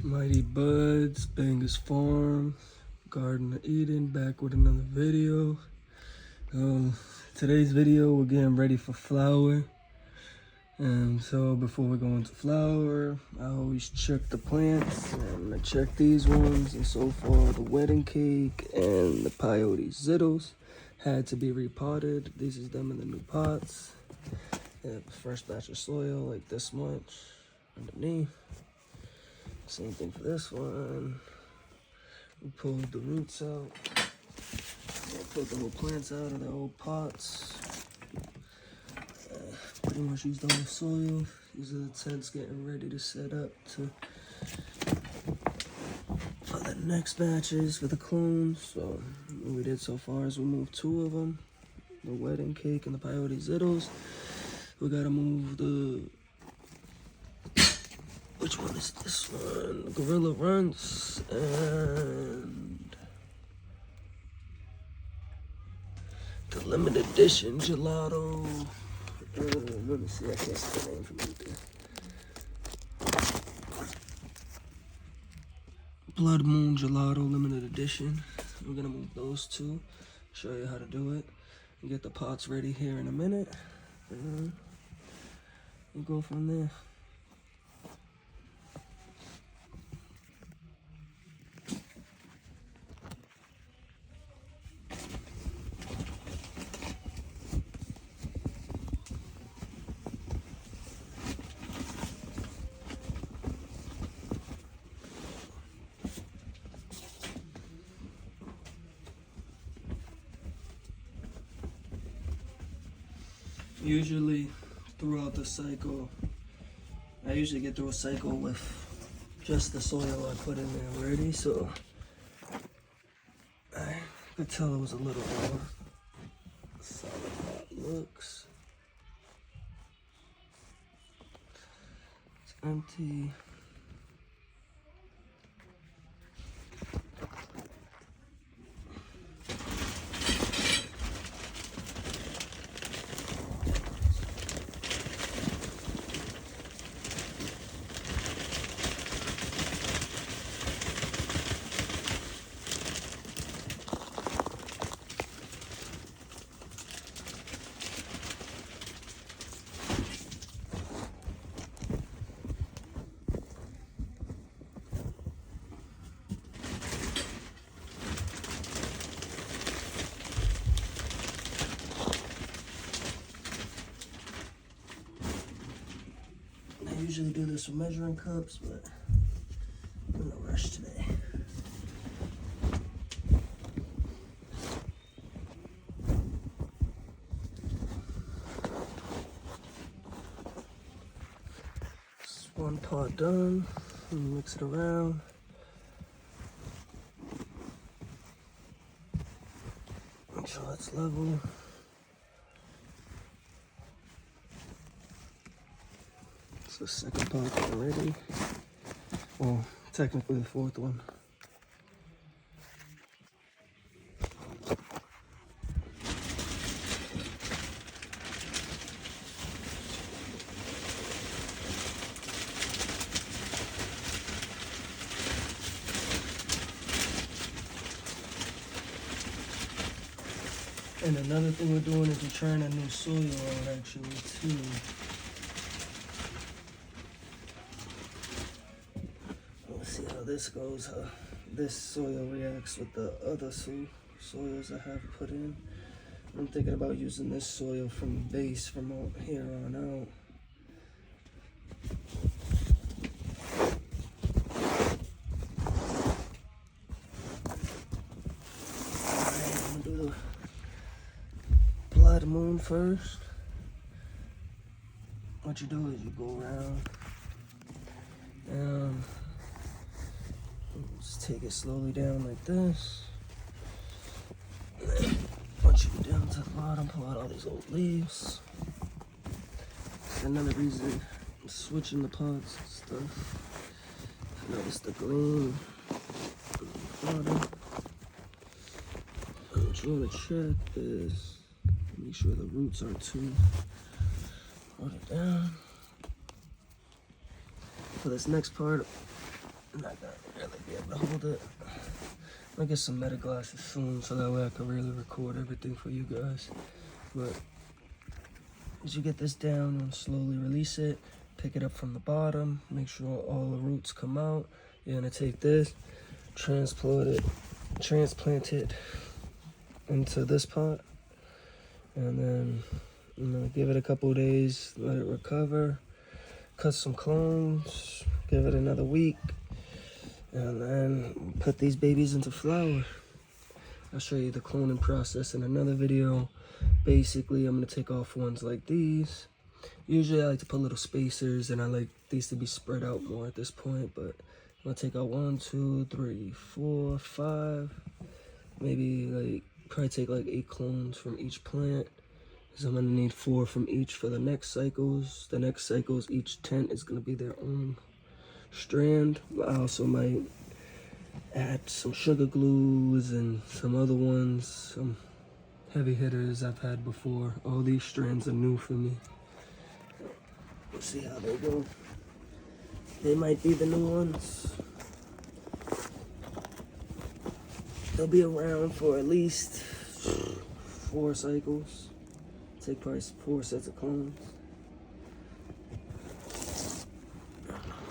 Mighty Buds, Bangus Farm, Garden of Eden, back with another video. Today's video, we're getting ready for flower. So before we go into flower, I always check the plants. And I check these ones, and so far the wedding cake and the peyote zittles had to be repotted. These is them in the new pots. They have a fresh batch of soil, like this much underneath. Same thing for this one. We pulled the roots out. We'll put the whole plants out of their old pots. Pretty much used all the soil. These are the tents getting ready to set up for the next batches, for the clones. So what we did so far is we moved two of them, the wedding cake and the peyote zittles. We gotta move which one is this one? Gorilla Runts and the limited edition gelato. Let me see, I can't see the name from right there. Blood Moon Gelato limited edition. We're gonna move those two, show you how to do it, and get the pots ready here in a minute. And we'll go from there. Usually throughout the cycle, I usually get through a cycle with just the soil I put in there already, so I could tell it was a little more solid how it looks. It's empty. I usually do this with measuring cups, but I'm in a rush today. This one pot done. Mix it around. Make sure it's level. It's the second pot already. Well, technically the fourth one. And another thing we're doing is we're trying a new soil out actually too. Let's see how this goes, how this soil reacts with the other soils I have put in. I'm thinking about using this soil from base from here on out. Alright, I'm gonna do the Blood Moon first. What you do is you go around and just take it slowly down like this. Once you get down to the bottom, pull out all these old leaves. Another reason I'm switching the pots and stuff. Notice the green on the bottom. What you want to check is make sure the roots are too watered down. For this next part, I'm not gonna really be able to hold it. I'll get some meta glasses soon so that way I can really record everything for you guys. But as you get this down, you'll slowly release it, pick it up from the bottom, make sure all the roots come out. You're gonna take this, transplant it into this pot, and then give it a couple of days, let it recover, cut some clones, give it another week, and then put these babies into flower. I'll show you the cloning process in another video. Basically, I'm gonna take off ones like these. Usually I like to put little spacers, and I like these to be spread out more at this point, but I'm gonna take out 1, 2, 3, 4, 5, maybe probably take like 8 clones from each plant. So I'm gonna need 4 from each for the next cycles. The next cycles, each tent is gonna be their own strand. I also might add some sugar glues and some other ones, some heavy hitters I've had before. All these strands are new for me. We'll see how they go. They might be the new ones. They'll be around for at least 4 cycles. Take probably 4 sets of clones.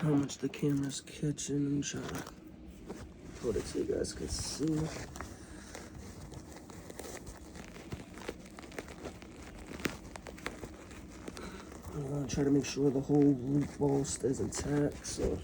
How much the camera's catching, I'm trying to put it so you guys can see. I'm gonna try to make sure the whole root ball stays intact, so.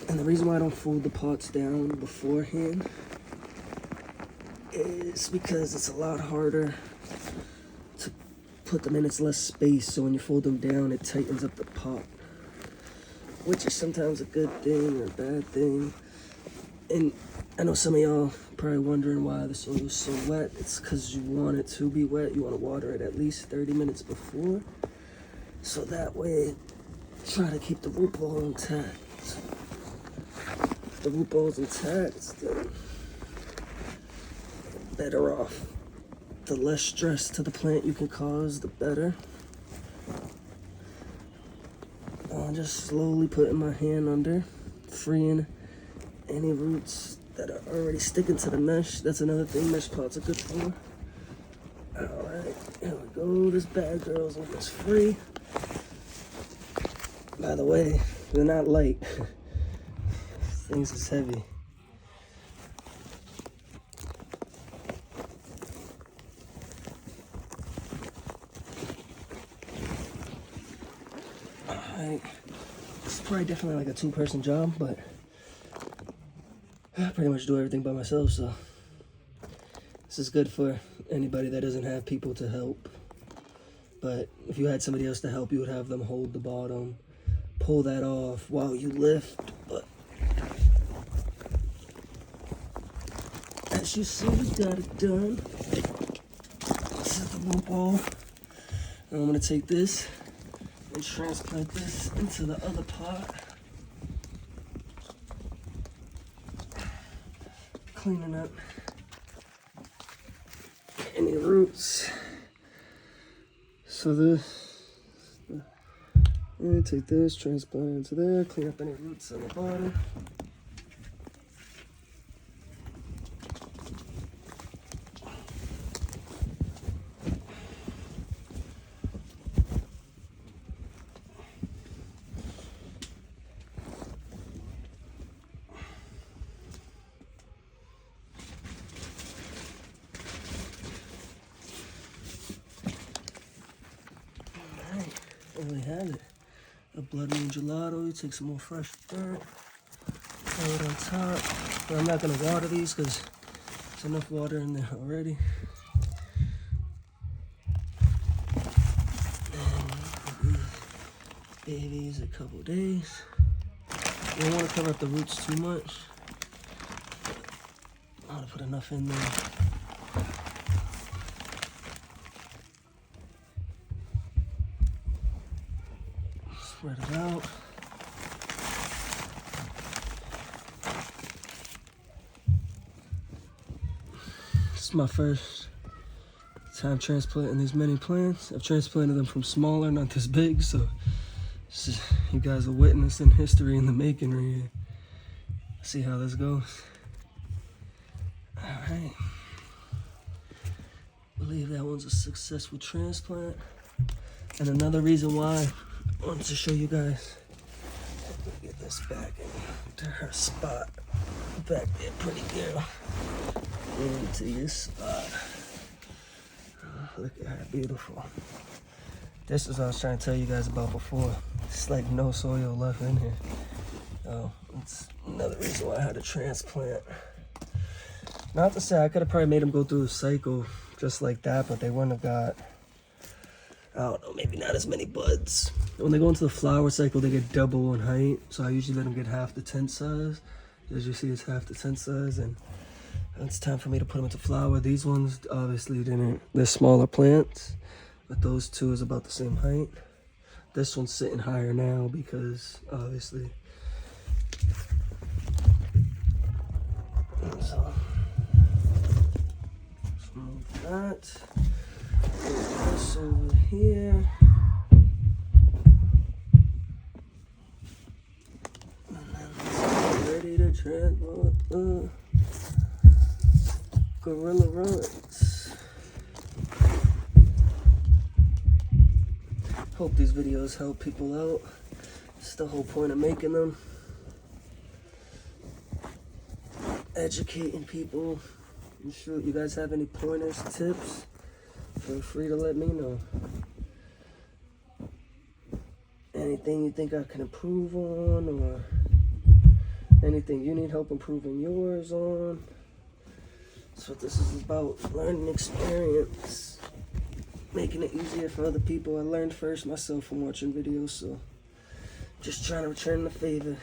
And the reason why I don't fold the pots down beforehand is because it's a lot harder to put them in. It's less space, so when you fold them down, it tightens up the pot, which is sometimes a good thing or a bad thing. And I know some of y'all probably wondering why the soil is so wet. It's because you want it to be wet. You want to water it at least 30 minutes before, so that way try to keep the root ball intact. If the root ball is intact, then better off. The less stress to the plant you can cause, the better. I'm just slowly putting my hand under, freeing any roots that are already sticking to the mesh. That's another thing mesh pots are good for. Alright, here we go. This bad girl's almost free. By the way, they're not light. Things is heavy. Alright, this is probably definitely like a 2-person job, but I pretty much do everything by myself, so this is good for anybody that doesn't have people to help. But if you had somebody else to help, you would have them hold the bottom, pull that off while you lift. But as you see, we got it done. This is the root ball. And I'm gonna take this and transplant this into the other pot. Cleaning up any roots. So I'm gonna take this, transplant it into there, clean up any roots on the bottom. There we have it. A blood moon gelato. You take some more fresh dirt, throw it on top. But I'm not gonna water these because there's enough water in there already. And babies a couple days. You don't want to cover up the roots too much. I want to put enough in there. Spread it out. is my first time transplanting these many plants. I've transplanted them from smaller, not this big, so you guys are witnessing history in the making right here. See how this goes. All right. I believe that one's a successful transplant. And another reason why I wanted to show you guys, get this back into her spot. Back there, pretty girl. Into your spot. Look at her, beautiful. This is what I was trying to tell you guys about before. It's like no soil left in here. Oh, it's another reason why I had a transplant. Not to say I could have probably made them go through the cycle just like that, but they wouldn't have got, I don't know, maybe not as many buds. When they go into the flower cycle, they get double in height. So I usually let them get half the tent size. As you see, it's half the tent size, and it's time for me to put them into flower. These ones obviously didn't, they're smaller plants, but those two is about the same height. This one's sitting higher now because obviously. So, let's move that. Put this over here. And then it's ready to transplant gorilla runs. Hope these videos help people out. It's the whole point of making them. Educating people. I'm sure you guys have any pointers, tips, feel free to let me know. Anything you think I can improve on, or anything you need help improving yours on. That's what this is about, learning experience, making it easier for other people. I learned first myself from watching videos, so just trying to return the favor.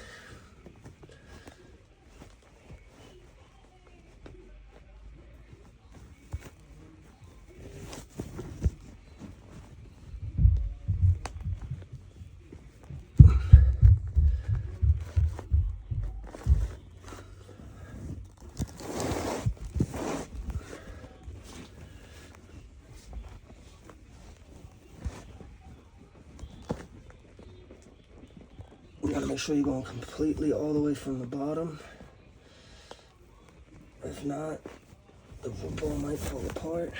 You gotta make sure you're going completely all the way from the bottom. If not, the root ball might fall apart.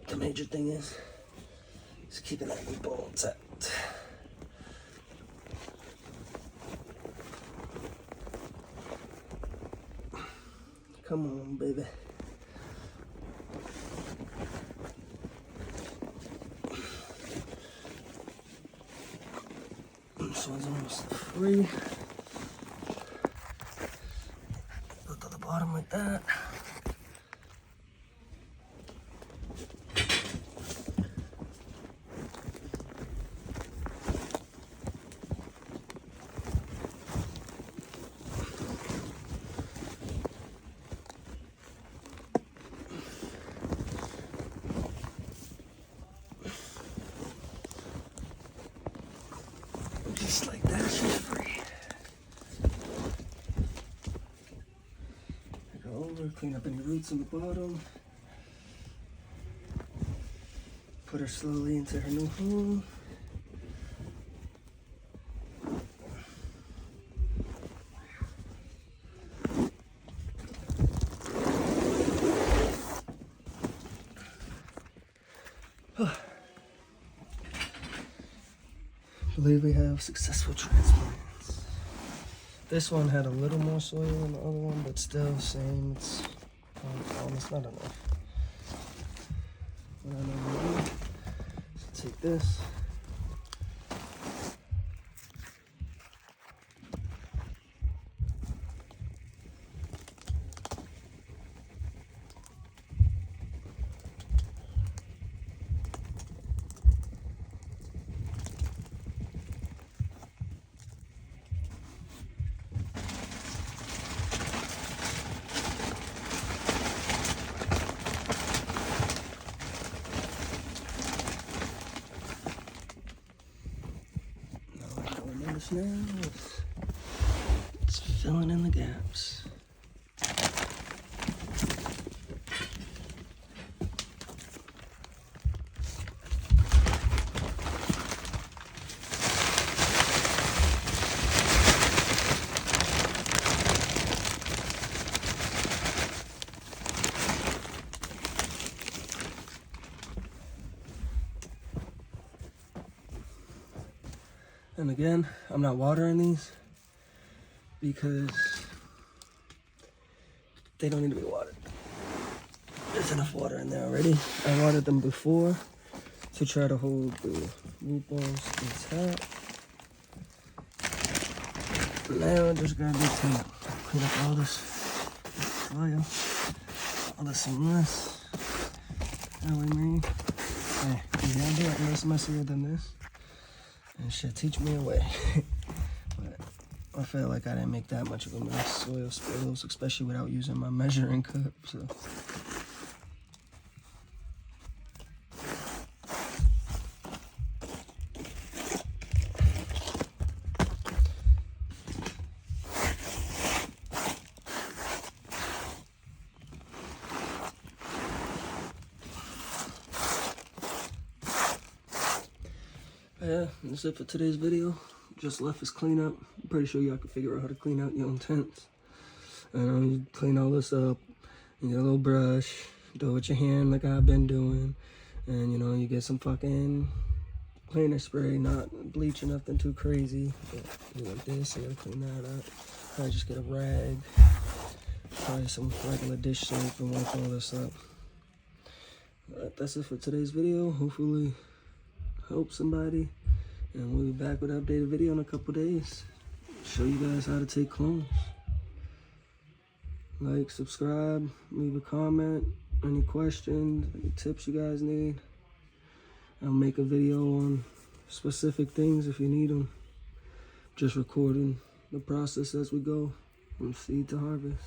The major thing is keeping that root ball intact. Come on, baby. This one's almost free. Go to the bottom like that. Just like that, she's free. Go over, clean up any roots in the bottom. Put her slowly into her new home. I believe we have successful transplants. This one had a little more soil than the other one, but still same. It's almost not enough. What I know to do is take this. this now. It's filling in the gaps. And again, I'm not watering these because they don't need to be watered. There's enough water in there already. I watered them before to try to hold the root balls intact. Now I just gotta do clean up all this soil, all this mess that we made. Hey, you gotta do it less messier than this. And shit, teach me a way. But I feel like I didn't make that much of a mess. Soil spills, especially without using my measuring cup, so. Yeah, that's it for today's video. Just left his cleanup. I'm pretty sure y'all can figure out how to clean out your own tents. You clean all this up, you get a little brush, do it with your hand like I've been doing, and you get some fucking cleaner spray, not bleach or nothing too crazy, but do like this, and clean that up. Probably just get a rag, probably some regular dish soap, and wipe all this up. But that's it for today's video. Hopefully help somebody, and we'll be back with an updated video in a couple days. Show you guys how to take clones. Like, subscribe, leave a comment, any questions, any tips you guys need. I'll make a video on specific things if you need them. Just recording the process as we go from seed to harvest.